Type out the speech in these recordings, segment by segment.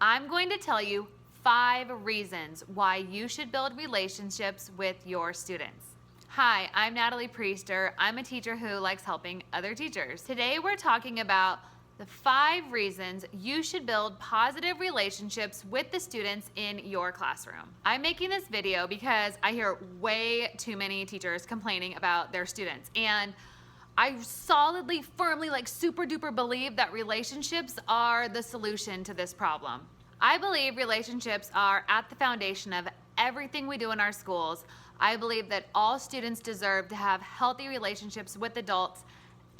I'm going to tell you 5 reasons why you should build relationships with your students. Hi, I'm Natalie Priester. I'm a teacher who likes helping other teachers. Today we're talking about the 5 reasons you should build positive relationships with the students in your classroom. I'm making this video because I hear way too many teachers complaining about their students, and I solidly, firmly, super duper believe that relationships are the solution to this problem. I believe relationships are at the foundation of everything we do in our schools. I believe that all students deserve to have healthy relationships with adults,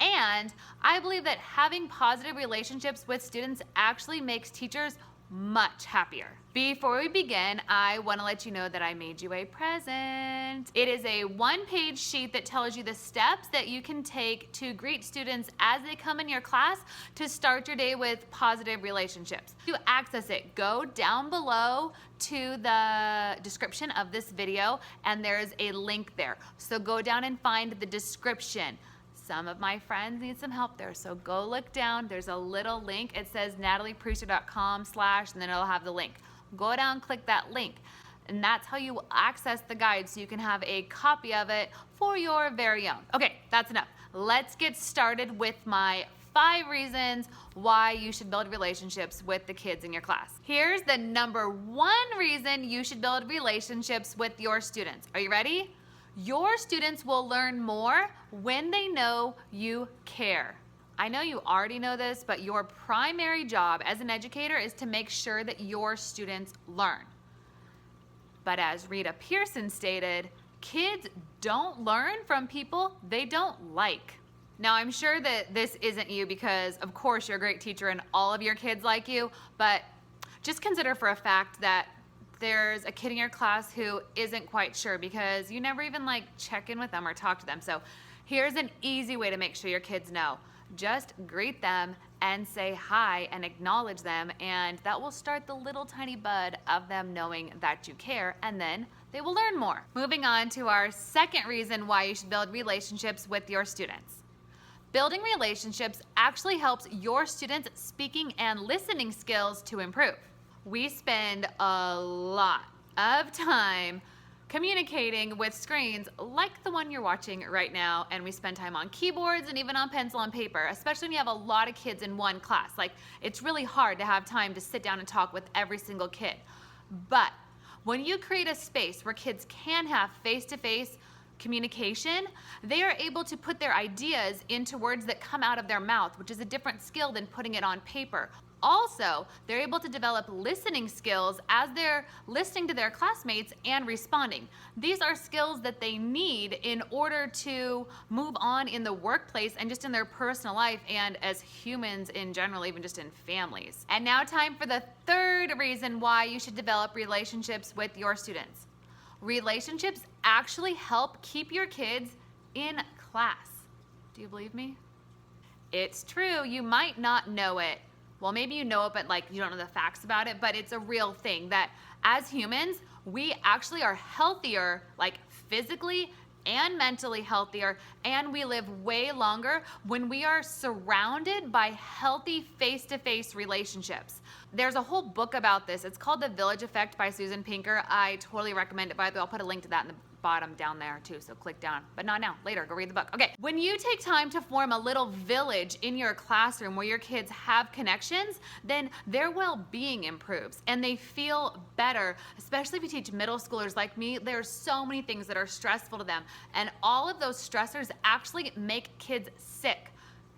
and I believe that having positive relationships with students actually makes teachers much happier. Before we begin, I want to let you know that I made you a present. It is a 1-page sheet that tells you the steps that you can take to greet students as they come in your class to start your day with positive relationships. To access it, go down below to the description of this video and there's a link there. So go down and find the description. Some of my friends need some help there, so go look down. There's a little link. It says nataliepriester.com/ and then it'll have the link. Go down, click that link, and that's how you access the guide so you can have a copy of it for your very own. Okay, that's enough. Let's get started with my 5 reasons why you should build relationships with the kids in your class. Here's the number 1 reason you should build relationships with your students. Are you ready? Your students will learn more when they know you care. I know you already know this, but your primary job as an educator is to make sure that your students learn. But as Rita Pierson stated, kids don't learn from people they don't like. Now, I'm sure that this isn't you because, of course, you're a great teacher and all of your kids like you, but just consider for a fact that there's a kid in your class who isn't quite sure because you never even check in with them or talk to them. So here's an easy way to make sure your kids know. Just greet them and say hi and acknowledge them, and that will start the little tiny bud of them knowing that you care, and then they will learn more. Moving on to our second reason why you should build relationships with your students. Building relationships actually helps your students' speaking and listening skills to improve. We spend a lot of time communicating with screens like the one you're watching right now, and we spend time on keyboards and even on pencil and paper, especially when you have a lot of kids in one class. It's really hard to have time to sit down and talk with every single kid. But when you create a space where kids can have face-to-face communication, they are able to put their ideas into words that come out of their mouth, which is a different skill than putting it on paper. Also, they're able to develop listening skills as they're listening to their classmates and responding. These are skills that they need in order to move on in the workplace and just in their personal life and as humans in general, even just in families. And now time for the third reason why you should develop relationships with your students. Relationships actually help keep your kids in class. Do you believe me? It's true. You might not know it. Well, maybe you know it, but you don't know the facts about it, but it's a real thing that as humans, we actually are healthier, physically and mentally healthier, and we live way longer when we are surrounded by healthy face-to-face relationships. There's a whole book about this. It's called The Village Effect by Susan Pinker. I totally recommend it. By the way, I'll put a link to that in the bottom down there too, so click down. But not now, later, go read the book. Okay, when you take time to form a little village in your classroom where your kids have connections, then their well-being improves and they feel better, especially if you teach middle schoolers like me. There's so many things that are stressful to them, and all of those stressors actually make kids sick.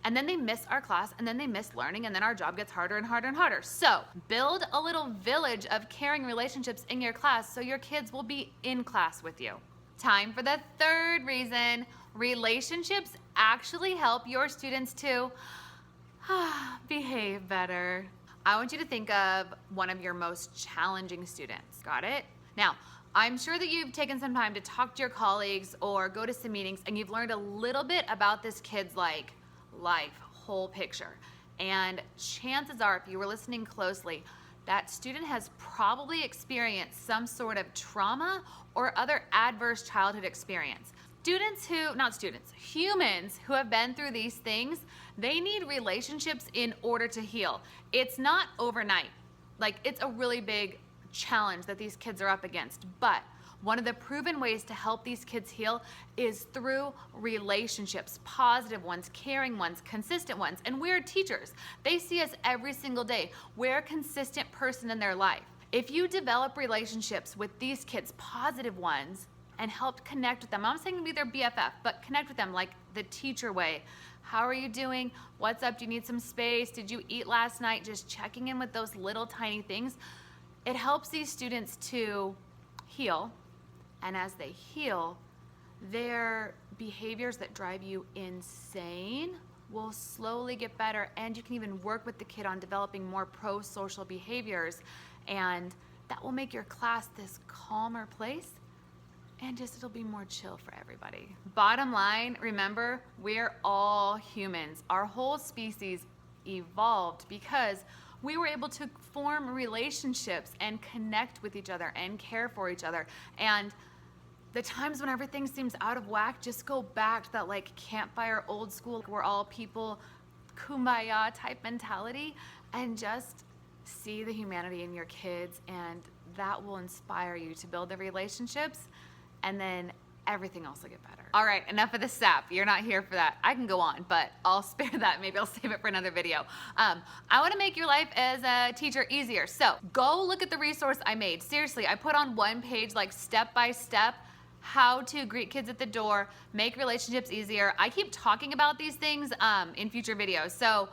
And then they miss our class, and then they miss learning, and then our job gets harder and harder and harder. So build a little village of caring relationships in your class so your kids will be in class with you. Time for the third reason. Relationships actually help your students to behave better. I want you to think of one of your most challenging students. Got it? Now, I'm sure that you've taken some time to talk to your colleagues or go to some meetings, and you've learned a little bit about this kid's life, whole picture. And chances are, if you were listening closely, that student has probably experienced some sort of trauma or other adverse childhood experience. Humans who have been through these things, they need relationships in order to heal. It's not overnight. Like, it's a really big challenge that these kids are up against. But one of the proven ways to help these kids heal is through relationships, positive ones, caring ones, consistent ones. And we're teachers. They see us every single day. We're a consistent person in their life. If you develop relationships with these kids, positive ones, and help connect with them, I'm not saying be their BFF, but connect with them like the teacher way. How are you doing? What's up? Do you need some space? Did you eat last night? Just checking in with those little tiny things. It helps these students to heal. And as they heal, their behaviors that drive you insane will slowly get better, and you can even work with the kid on developing more pro-social behaviors, and that will make your class this calmer place, and just it'll be more chill for everybody. Bottom line, remember, we're all humans. Our whole species evolved because we were able to form relationships and connect with each other and care for each other. And the times when everything seems out of whack, just go back to that like campfire old school, we're all people, kumbaya type mentality, and just see the humanity in your kids, and that will inspire you to build the relationships, and then everything else will get better. All right, enough of the sap. You're not here for that. I can go on, but I'll spare that. Maybe I'll save it for another video. I wanna make your life as a teacher easier. So go look at the resource I made. Seriously, I put on one page like step by step how to greet kids at the door, make relationships easier. I keep talking about these things in future videos. So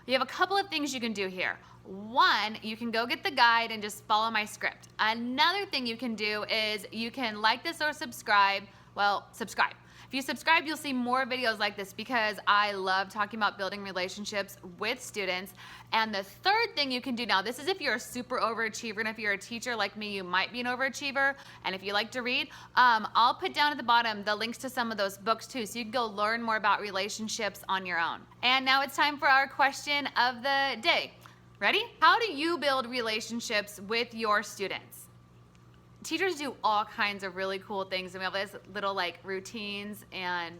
you have a couple of things you can do here. One, you can go get the guide and just follow my script. Another thing you can do is you can like this or subscribe. Well, subscribe. If you subscribe, you'll see more videos like this because I love talking about building relationships with students. And the third thing you can do now, this is if you're a super overachiever, and if you're a teacher like me, you might be an overachiever. And if you like to read, I'll put down at the bottom the links to some of those books too, so you can go learn more about relationships on your own. And now it's time for our question of the day. Ready? How do you build relationships with your students? Teachers do all kinds of really cool things, and we have this little like routines and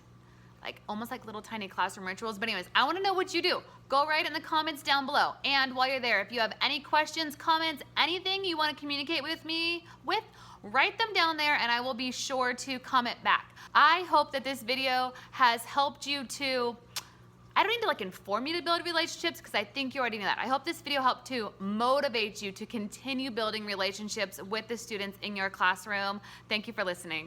like almost like little tiny classroom rituals. But anyways, I want to know what you do. Go write in the comments down below. And while you're there, if you have any questions, comments, anything you want to communicate with me with, write them down there and I will be sure to comment back. I hope that this video has helped you to, I don't need to like inform you to build relationships because I think you already know that. I hope this video helped to motivate you to continue building relationships with the students in your classroom. Thank you for listening.